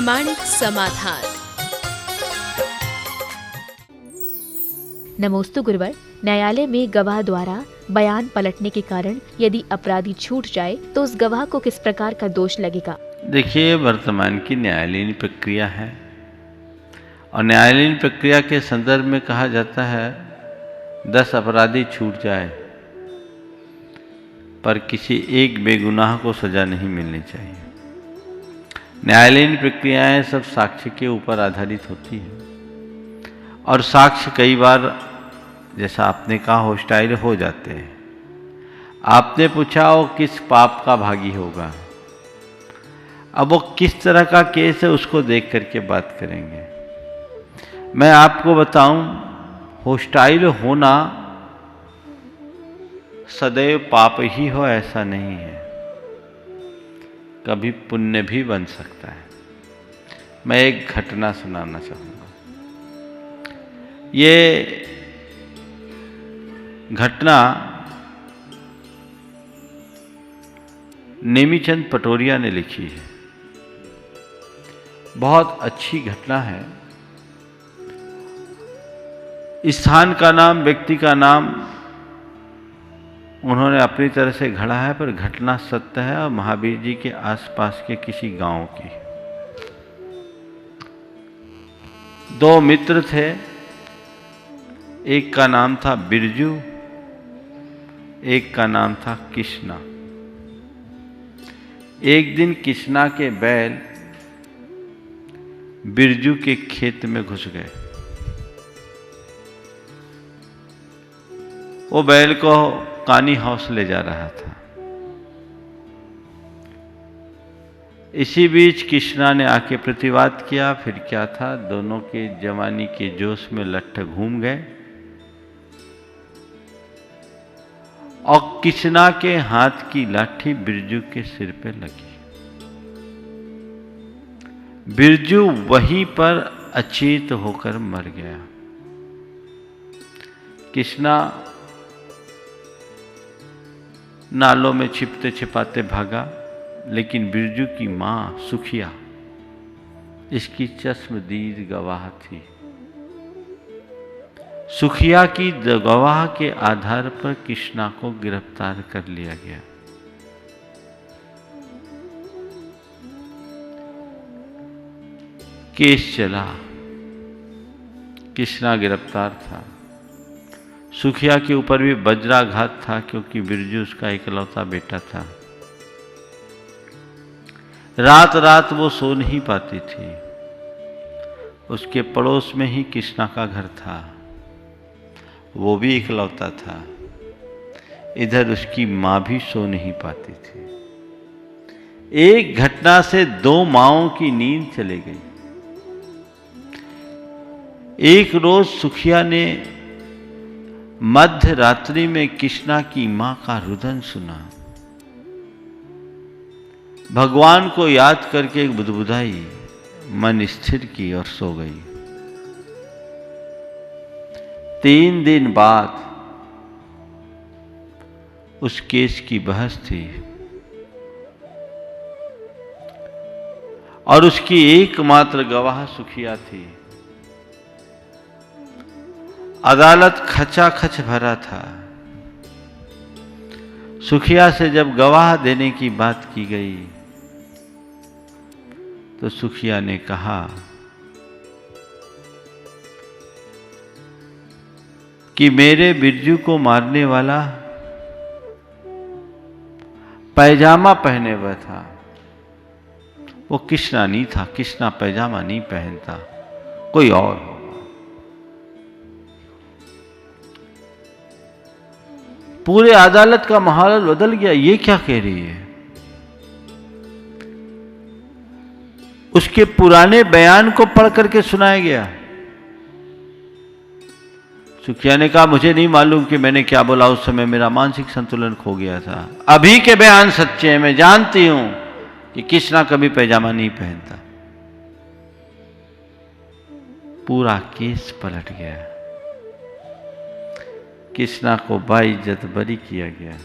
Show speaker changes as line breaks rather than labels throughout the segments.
प्रमाणिक समाधान।
नमोस्तु गुरुवर। न्यायालय में गवाह द्वारा बयान पलटने के कारण यदि अपराधी छूट जाए तो उस गवाह को किस प्रकार का दोष लगेगा?
देखिए, वर्तमान की न्यायालयीन प्रक्रिया है और न्यायालयीन प्रक्रिया के संदर्भ में कहा जाता है 10 अपराधी छूट जाए पर किसी एक बेगुनाह को सजा नहीं मिलनी चाहिए। न्यायालयीन प्रक्रियाएं सब साक्ष्य के ऊपर आधारित होती हैं और साक्ष्य कई बार, जैसा आपने कहा, होस्टाइल हो जाते हैं। आपने पूछा वो किस पाप का भागी होगा। अब वो किस तरह का केस है उसको देख करके बात करेंगे। मैं आपको बताऊं, होस्टाइल होना सदैव पाप ही हो ऐसा नहीं है, कभी पुण्य भी बन सकता है। मैं एक घटना सुनाना चाहूँगा। ये घटना नेमीचंद पटोरिया ने लिखी है। बहुत अच्छी घटना है। स्थान का नाम, व्यक्ति का नाम उन्होंने अपनी तरह से घड़ा है, पर घटना सत्य है और महावीर जी के आसपास के किसी गांव की। 2 मित्र थे, एक का नाम था बिरजू, एक का नाम था कृष्णा। एक दिन कृष्णा के बैल बिरजू के खेत में घुस गए। वो बैल को कानी हाउस ले जा रहा था। इसी बीच कृष्णा ने आके प्रतिवाद किया। फिर क्या था, दोनों के जवानी के जोश में लट्ठ घूम गए और कृष्णा के हाथ की लाठी बिरजू के सिर पे लगी। बिरजू वहीं पर अचेत होकर मर गया। कृष्णा नालों में छिपते छिपाते भागा, लेकिन बिरजू की मां सुखिया इसकी चश्मदीद गवाह थी। सुखिया की गवाह के आधार पर कृष्णा को गिरफ्तार कर लिया गया। केस चला, कृष्णा गिरफ्तार था। सुखिया के ऊपर भी वज्राघात था क्योंकि बिरजू उसका इकलौता बेटा था। रात रात वो सो नहीं पाती थी। उसके पड़ोस में ही कृष्णा का घर था, वो भी इकलौता था। इधर उसकी मां भी सो नहीं पाती थी। एक घटना से 2 माओं की नींद चली गई। एक रोज सुखिया ने मध्य रात्रि में कृष्णा की मां का रुदन सुना। भगवान को याद करके बुदबुदाई, मन स्थिर की और सो गई। 3 दिन बाद उस केस की बहस थी और उसकी एकमात्र गवाह सुखिया थी। अदालत खचाखच भरा था। सुखिया से जब गवाह देने की बात की गई तो सुखिया ने कहा कि मेरे बिरजू को मारने वाला पैजामा पहने हुआ था, वो कृष्णा नहीं था। कृष्णा पैजामा नहीं पहनता, कोई और होगा। पूरे अदालत का माहौल बदल गया। ये क्या कह रही है? उसके पुराने बयान को पढ़ करके सुनाया गया। सुखिया ने कहा, मुझे नहीं मालूम कि मैंने क्या बोला, उस समय मेरा मानसिक संतुलन खो गया था। अभी के बयान सच्चे हैं, मैं जानती हूं कि कृष्णा कभी पैजामा नहीं पहनता। पूरा केस पलट गया। कृष्णा को बाइज्जत बरी किया गया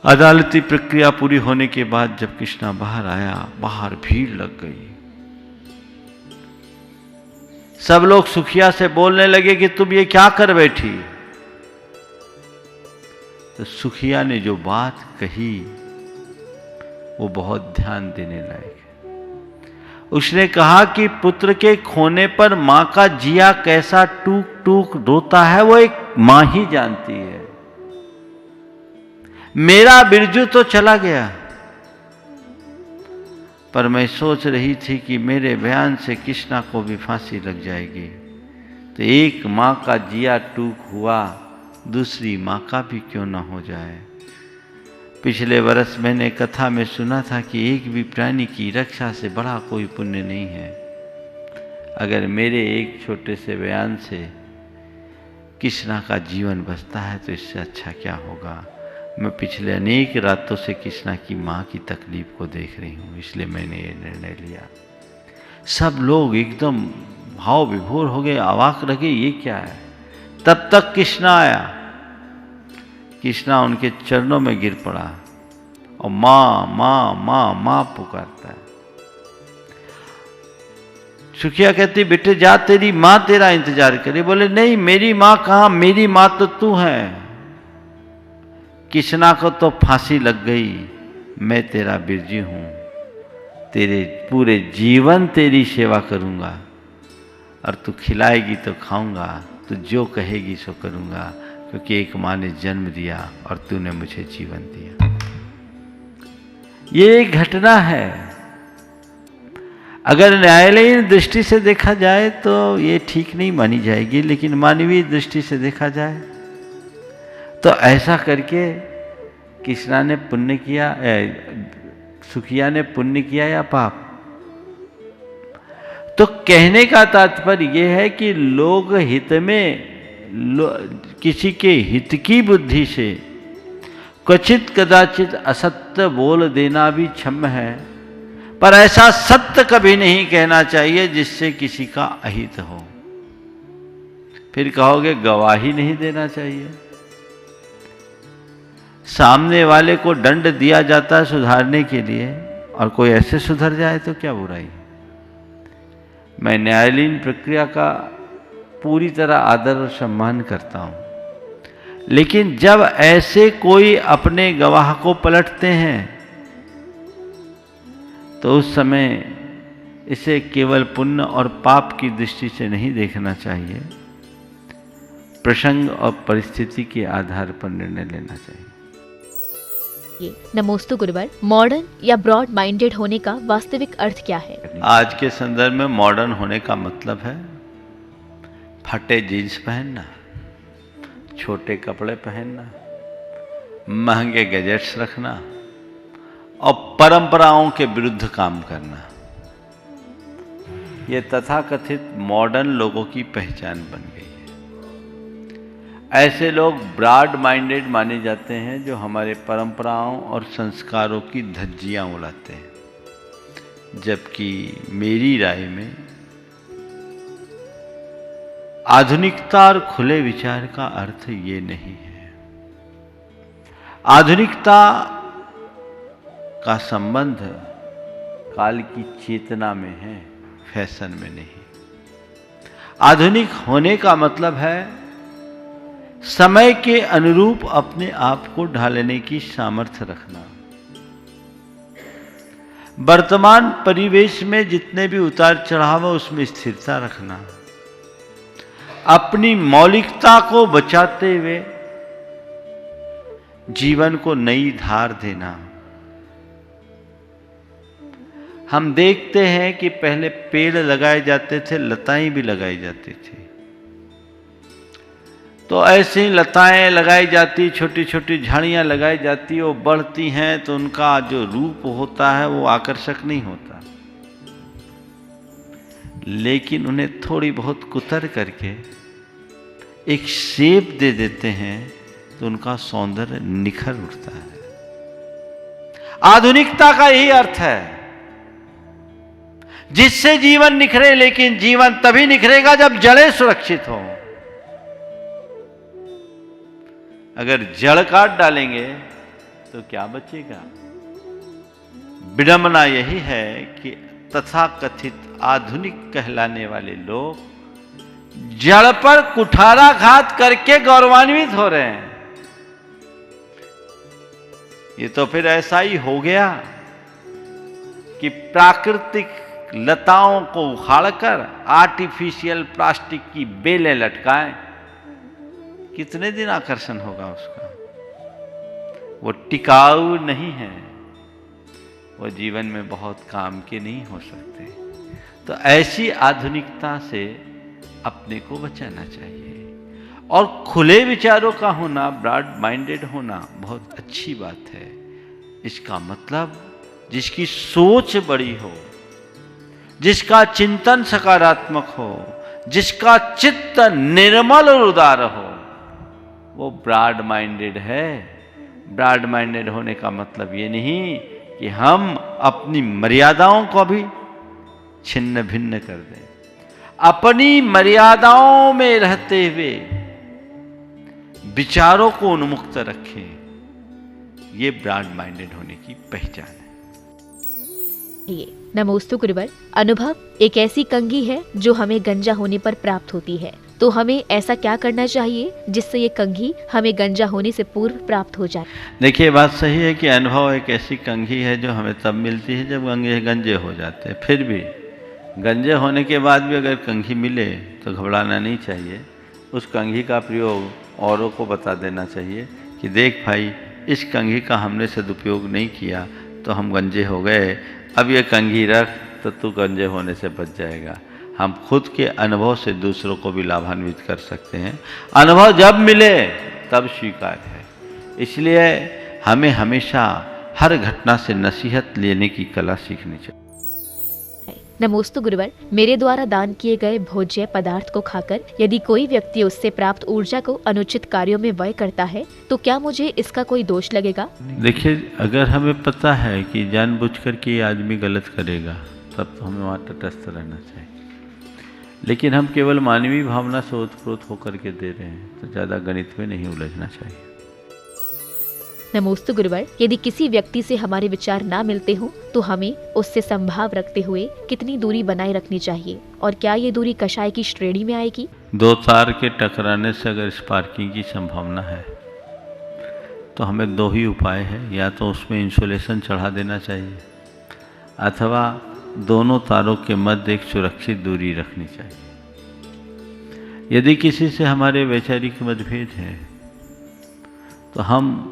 अदालती प्रक्रिया पूरी होने के बाद जब कृष्णा बाहर आया, बाहर भीड़ लग गई। सब लोग सुखिया से बोलने लगे कि तुम ये क्या कर बैठी। तो सुखिया ने जो बात कही वो बहुत ध्यान देने लायक है। उसने कहा कि पुत्र के खोने पर मां का जिया कैसा टूक टूक रोता है वो एक मां ही जानती है। मेरा बिरजू तो चला गया, पर मैं सोच रही थी कि मेरे बयान से कृष्णा को भी फांसी लग जाएगी, तो एक मां का जिया टूक हुआ, दूसरी मां का भी क्यों ना हो जाए। पिछले वर्ष मैंने कथा में सुना था कि एक भी प्राणी की रक्षा से बड़ा कोई पुण्य नहीं है। अगर मेरे एक छोटे से बयान से कृष्णा का जीवन बचता है तो इससे अच्छा क्या होगा। मैं पिछले अनेक रातों से कृष्णा की माँ की तकलीफ को देख रही हूँ, इसलिए मैंने ये निर्णय लिया। सब लोग एकदम भाव विभोर हो गए, अवाक रह गए, ये क्या है। तब तक कृष्णा आया। कृष्णा उनके चरणों में गिर पड़ा और माँ माँ माँ माँ पुकारता है। सुखिया कहती बेटे जा, तेरी माँ तेरा इंतजार करे। बोले नहीं, मेरी माँ कहाँ, मेरी माँ तो तू है। कृष्णा को तो फांसी लग गई, मैं तेरा बिरजी हूं, तेरे पूरे जीवन तेरी सेवा करूंगा और तू खिलाएगी तो खाऊंगा, तू जो कहेगी सो करूंगा, क्योंकि एक माँ ने जन्म दिया और तूने मुझे जीवन दिया। ये एक घटना है। अगर न्यायालयीन दृष्टि से देखा जाए तो ये ठीक नहीं मानी जाएगी, लेकिन मानवीय दृष्टि से देखा जाए तो ऐसा करके कृष्णा ने पुण्य किया, सुखिया ने पुण्य किया या पाप। तो कहने का तात्पर्य यह है कि लोग हित में किसी के हित की बुद्धि से क्वचित कदाचित असत्य बोल देना भी क्षम्य है, पर ऐसा सत्य कभी नहीं कहना चाहिए जिससे किसी का अहित हो। फिर कहोगे गवाही नहीं देना चाहिए। सामने वाले को दंड दिया जाता है सुधारने के लिए, और कोई ऐसे सुधर जाए तो क्या बुराई। मैं न्यायालयीन प्रक्रिया का पूरी तरह आदर और सम्मान करता हूं, लेकिन जब ऐसे कोई अपने गवाह को पलटते हैं तो उस समय इसे केवल पुण्य और पाप की दृष्टि से नहीं देखना चाहिए, प्रसंग और परिस्थिति के आधार पर निर्णय लेना चाहिए।
नमोस्तु गुरुवर, मॉडर्न या ब्रॉड माइंडेड होने का वास्तविक अर्थ क्या है?
आज के संदर्भ में मॉडर्न होने का मतलब है फटे जीन्स पहनना, छोटे कपड़े पहनना, महंगे गैजेट्स रखना और परंपराओं के विरुद्ध काम करना। यह तथाकथित मॉडर्न लोगों की पहचान बन गई है। ऐसे लोग ब्रॉड माइंडेड माने जाते हैं जो हमारे परंपराओं और संस्कारों की धज्जियां उड़ाते हैं, जबकि मेरी राय में आधुनिकता और खुले विचार का अर्थ ये नहीं है। आधुनिकता का संबंध काल की चेतना में है, फैशन में नहीं। आधुनिक होने का मतलब है समय के अनुरूप अपने आप को ढालने की सामर्थ्य रखना। वर्तमान परिवेश में जितने भी उतार चढ़ाव है उसमें स्थिरता रखना, अपनी मौलिकता को बचाते हुए जीवन को नई धार देना। हम देखते हैं कि पहले पेड़ लगाए जाते थे, लताएं भी लगाई जाती थी, तो ऐसे ही लताएं लगाई जाती, छोटी छोटी झाड़ियां लगाई जाती, वो बढ़ती हैं तो उनका जो रूप होता है वो आकर्षक नहीं होता, लेकिन उन्हें थोड़ी बहुत कुतर करके एक शेप दे देते हैं तो उनका सौंदर्य निखर उठता है। आधुनिकता का यही अर्थ है, जिससे जीवन निखरे, लेकिन जीवन तभी निखरेगा जब जड़ें सुरक्षित हों। अगर जड़ काट डालेंगे तो क्या बचेगा? विडंबना यही है कि तथाकथित आधुनिक कहलाने वाले लोग जड़ पर कुठाराघात करके गौरवान्वित हो रहे हैं। ये तो फिर ऐसा ही हो गया कि प्राकृतिक लताओं को उखाड़कर आर्टिफिशियल प्लास्टिक की बेलें लटकाएं। कितने दिन आकर्षण होगा उसका? वो टिकाऊ नहीं है, वो जीवन में बहुत काम के नहीं हो सकते। तो ऐसी आधुनिकता से अपने को बचाना चाहिए। और खुले विचारों का होना, ब्रॉड माइंडेड होना बहुत अच्छी बात है। इसका मतलब जिसकी सोच बड़ी हो, जिसका चिंतन सकारात्मक हो, जिसका चित्त निर्मल और उदार हो, वो ब्रॉड माइंडेड है। ब्रॉड माइंडेड होने का मतलब ये नहीं कि हम अपनी मर्यादाओं को भी छिन्न भिन्न कर दें। अपनी मर्यादाओं में रहते हुए विचारों को उन्मुक्त रखें। ये ब्रॉड माइंडेड होने की पहचान है।
नमोस्तु गुरुवर। अनुभव एक ऐसी कंघी है जो हमें गंजा होने पर प्राप्त होती है, तो हमें ऐसा क्या करना चाहिए जिससे ये कंघी हमें गंजा होने से पूर्व प्राप्त हो जाए?
देखिए, बात सही है कि अनुभव एक ऐसी कंघी है जो हमें तब मिलती है जब गंजे हो जाते हैं। फिर भी गंजे होने के बाद भी अगर कंघी मिले तो घबराना नहीं चाहिए। उस कंघी का प्रयोग औरों को बता देना चाहिए कि देख भाई, इस कंघी का हमने सदुपयोग नहीं किया तो हम गंजे हो गए। अब ये कंघी रख तो तू गंजे होने से बच जाएगा। हम खुद के अनुभव से दूसरों को भी लाभान्वित कर सकते हैं। अनुभव जब मिले तब स्वीकार है। इसलिए हमें हमेशा हर घटना से नसीहत लेने की कला सीखनी चाहिए।
नमोस्तु गुरुवर। मेरे द्वारा दान किए गए भोज्य पदार्थ को खाकर यदि कोई व्यक्ति उससे प्राप्त ऊर्जा को अनुचित कार्यों में व्यय करता है तो क्या मुझे इसका कोई दोष लगेगा?
देखिए, अगर हमें पता है कि जानबूझकर के ये आदमी गलत करेगा तब तो हमें वहाँ तटस्थ रहना चाहिए। लेकिन हम केवल मानवीय भावना से ओतप्रोत होकर के दे रहे हैं तो ज़्यादा गणित में नहीं उलझना चाहिए।
नमोस्तु गुरुवर। यदि किसी व्यक्ति से हमारे विचार ना मिलते हो तो हमें उससे संभाव रखते हुए कितनी दूरी बनाए रखनी चाहिए, और क्या ये दूरी कषाय की श्रेणी में आएगी?
दो तार के टकराने से अगर स्पार्किंग की संभावना है तो हमें दो ही उपाय है। या तो उसमें इंसुलेशन चढ़ा देना चाहिए अथवा दोनों तारों के मध्य एक सुरक्षित दूरी रखनी चाहिए। यदि किसी से हमारे वैचारिक मतभेद है तो हम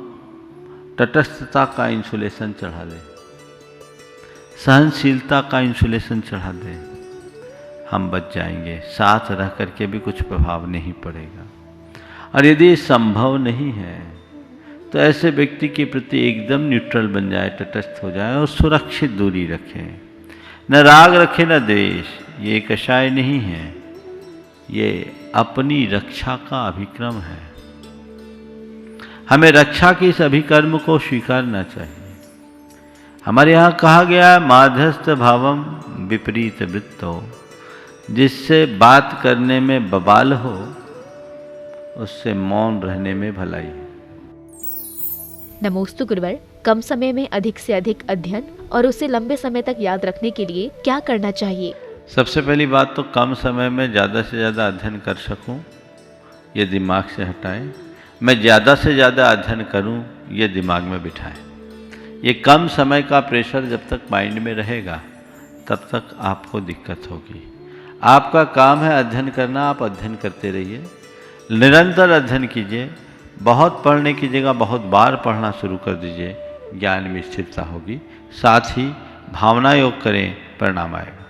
तटस्थता का इंसुलेशन चढ़ा दें, सहनशीलता का इंसुलेशन चढ़ा दें, हम बच जाएंगे। साथ रह करके भी कुछ प्रभाव नहीं पड़ेगा। और यदि संभव नहीं है तो ऐसे व्यक्ति के प्रति एकदम न्यूट्रल बन जाए, तटस्थ हो जाए और सुरक्षित दूरी रखें। न राग रखे न द्वेष। ये कषाय नहीं है, ये अपनी रक्षा का अभिक्रम है। हमें रक्षा के इस अभिकर्म को स्वीकारना चाहिए। हमारे यहाँ कहा गया है, माध्यस्थ भावम विपरीत वृत्तो। जिससे बात करने में बवाल हो उससे मौन रहने में भलाई है।
नमोस्तु गुरुवर। कम समय में अधिक से अधिक अध्ययन और उसे लंबे समय तक याद रखने के लिए क्या करना चाहिए?
सबसे पहली बात तो कम समय में ज़्यादा से ज़्यादा अध्ययन कर सकूं, ये दिमाग से हटाएं। मैं ज़्यादा से ज़्यादा अध्ययन करूं, ये दिमाग में बिठाएं। ये कम समय का प्रेशर जब तक माइंड में रहेगा तब तक आपको दिक्कत होगी। आपका काम है अध्ययन करना, आप अध्ययन करते रहिए, निरंतर अध्ययन कीजिए। बहुत पढ़ने की जगह बहुत बार पढ़ना शुरू कर दीजिए, ज्ञान में स्थिरता होगी। साथ ही भावना योग करें, परिणाम आएगा।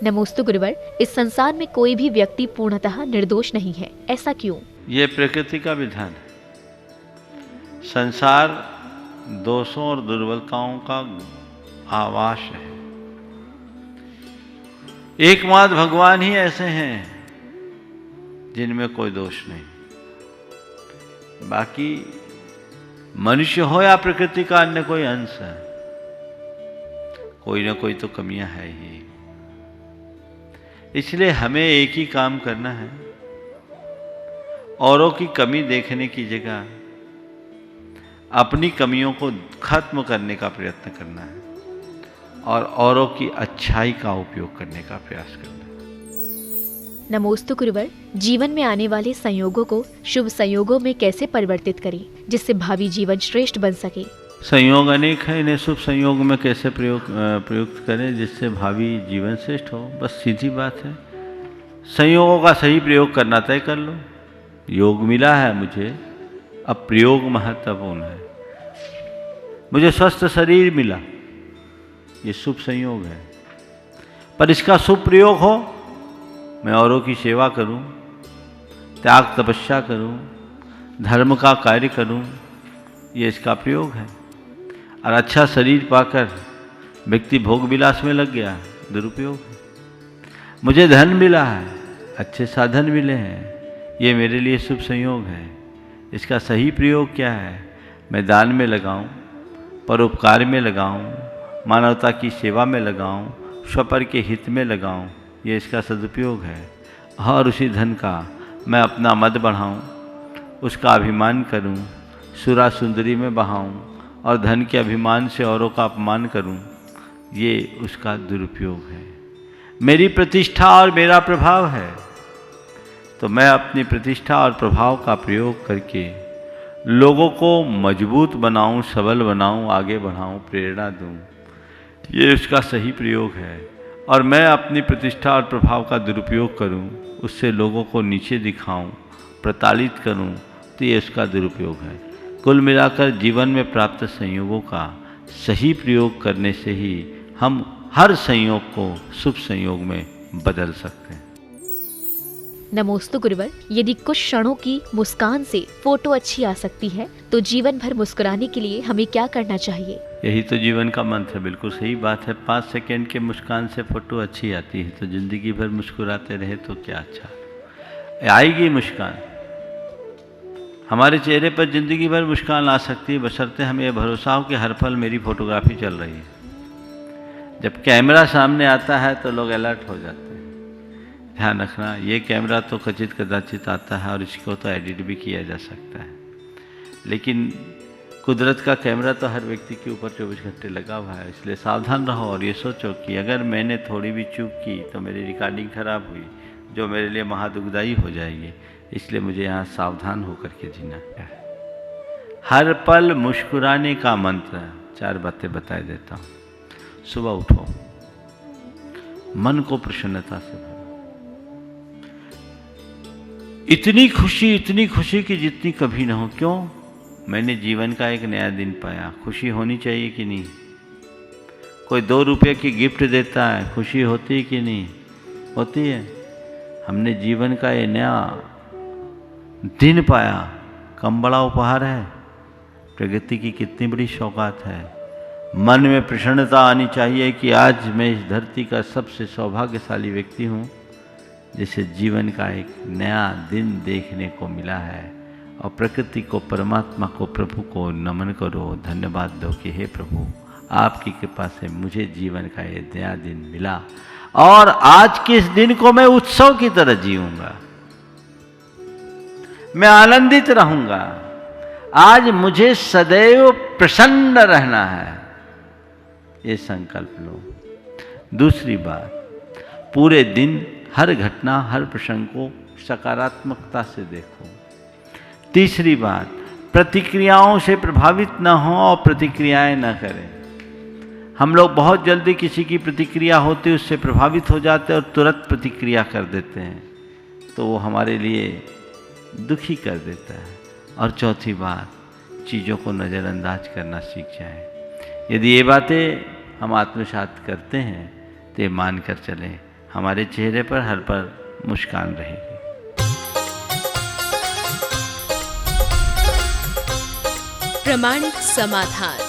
नमोस्तु गुरुवर। इस संसार में कोई भी व्यक्ति पूर्णतः निर्दोष नहीं है, ऐसा क्यों?
ये प्रकृति का विधान है। संसार दोषों और दुर्बलताओं का आवास है। एकमात्र भगवान ही ऐसे हैं जिनमें कोई दोष नहीं। बाकी मनुष्य हो या प्रकृति का अन्य कोई अंश है, कोई ना कोई तो कमियां है ही। इसलिए हमें एक ही काम करना है, औरों की कमी देखने की जगह अपनी कमियों को खत्म करने का प्रयत्न करना है और औरों की अच्छाई का उपयोग करने का प्रयास करना है।
नमोस्तु गुरुवर, जीवन में आने वाले संयोगों को शुभ संयोगों में कैसे परिवर्तित करें जिससे भावी जीवन श्रेष्ठ बन सके?
संयोग अनेक है, इन्हें शुभ संयोग में कैसे प्रयुक्त करें जिससे भावी जीवन श्रेष्ठ हो। बस सीधी बात है, संयोगों का सही प्रयोग करना तय कर लो। योग मिला है मुझे, अब प्रयोग महत्वपूर्ण है। मुझे स्वस्थ शरीर मिला, ये शुभ संयोग है, पर इसका शुभ प्रयोग हो, मैं औरों की सेवा करूं, त्याग तपस्या करूं, धर्म का कार्य करूं, ये इसका प्रयोग है। और अच्छा शरीर पाकर व्यक्ति भोग विलास में लग गया, दुरुपयोग है। मुझे धन मिला है, अच्छे साधन मिले हैं, ये मेरे लिए शुभ संयोग है। इसका सही प्रयोग क्या है? मैं दान में लगाऊं, परोपकार में लगाऊं, मानवता की सेवा में लगाऊं, स्वपर के हित में लगाऊं, ये इसका सदुपयोग है। और उसी धन का मैं अपना मद बढ़ाऊं, उसका अभिमान करूं, सुरा सुंदरी में बहाऊं और धन के अभिमान से औरों का अपमान करूं, ये उसका दुरुपयोग है। मेरी प्रतिष्ठा और मेरा प्रभाव है, तो मैं अपनी प्रतिष्ठा और प्रभाव का प्रयोग करके लोगों को मजबूत बनाऊं, सबल बनाऊं, आगे बढ़ाऊं, प्रेरणा दूं, ये उसका सही प्रयोग है। और मैं अपनी प्रतिष्ठा और प्रभाव का दुरुपयोग करूं, उससे लोगों को नीचे दिखाऊं, प्रताड़ित करूं, तो ये उसका दुरुपयोग है। कुल मिलाकर जीवन में प्राप्त संयोगों का सही प्रयोग करने से ही हम हर संयोग को शुभ संयोग में बदल सकते हैं।
नमोस्तु गुरुवर, यदि कुछ क्षणों की मुस्कान से फोटो अच्छी आ सकती है तो जीवन भर मुस्कुराने के लिए हमें क्या करना चाहिए?
यही तो जीवन का मंत्र है। बिल्कुल सही बात है। 5 सेकंड के मुस्कान से फोटो अच्छी आती है, तो जिंदगी भर मुस्कुराते रहे तो क्या अच्छा। आएगी मुस्कान, हमारे चेहरे पर जिंदगी भर मुस्कान आ सकती है, बशर्ते हमें यह भरोसा हो कि हर पल मेरी फोटोग्राफी चल रही है। जब कैमरा सामने आता है तो लोग अलर्ट हो जाते हैं। ध्यान रखना, ये कैमरा तो खचित कदाचित आता है और इसको तो एडिट भी किया जा सकता है, लेकिन कुदरत का कैमरा तो हर व्यक्ति के ऊपर 24 घंटे लगा हुआ है। इसलिए सावधान रहो और ये सोचो कि अगर मैंने थोड़ी भी चूक की तो मेरी रिकॉर्डिंग खराब हुई, जो मेरे लिए महादुखदायी हो जाएगी। इसलिए मुझे यहाँ सावधान होकर के जीना है। हर पल मुस्कुराने का मंत्र 4 बातें बताए देता हूँ। सुबह उठो, मन को प्रसन्नता से भरो। इतनी खुशी कि जितनी कभी ना हो। क्यों? मैंने जीवन का एक नया दिन पाया। खुशी होनी चाहिए कि नहीं? कोई 2 रुपये की गिफ्ट देता है, खुशी होती है कि नहीं? होती है। हमने जीवन का ये नया दिन पाया, कम बड़ा उपहार है? प्रगति की कितनी बड़ी सौगात है। मन में प्रसन्नता आनी चाहिए कि आज मैं इस धरती का सबसे सौभाग्यशाली व्यक्ति हूँ जिसे जीवन का एक नया दिन देखने को मिला है। और प्रकृति को, परमात्मा को, प्रभु को नमन करो, धन्यवाद दो कि हे प्रभु, आपकी कृपा से मुझे जीवन का ये नया दिन मिला और आज के इस दिन को मैं उत्सव की तरह जीऊंगा, मैं आनंदित रहूंगा। आज मुझे सदैव प्रसन्न रहना है, ये संकल्प लो। दूसरी बात, पूरे दिन हर घटना, हर प्रसंग को सकारात्मकता से देखो। तीसरी बात, प्रतिक्रियाओं से प्रभावित न हो और प्रतिक्रियाएं न करें। हम लोग बहुत जल्दी किसी की प्रतिक्रिया होती है उससे प्रभावित हो जाते हैं और तुरंत प्रतिक्रिया कर देते हैं, तो वो हमारे लिए दुखी कर देता है। और चौथी बात, चीज़ों को नज़रअंदाज करना सीख जाएं। यदि ये बातें हम आत्मसात करते हैं तो ये मान कर चलें, हमारे चेहरे पर हर पल मुस्कान रहेगी।
प्रामाणिक समाधान।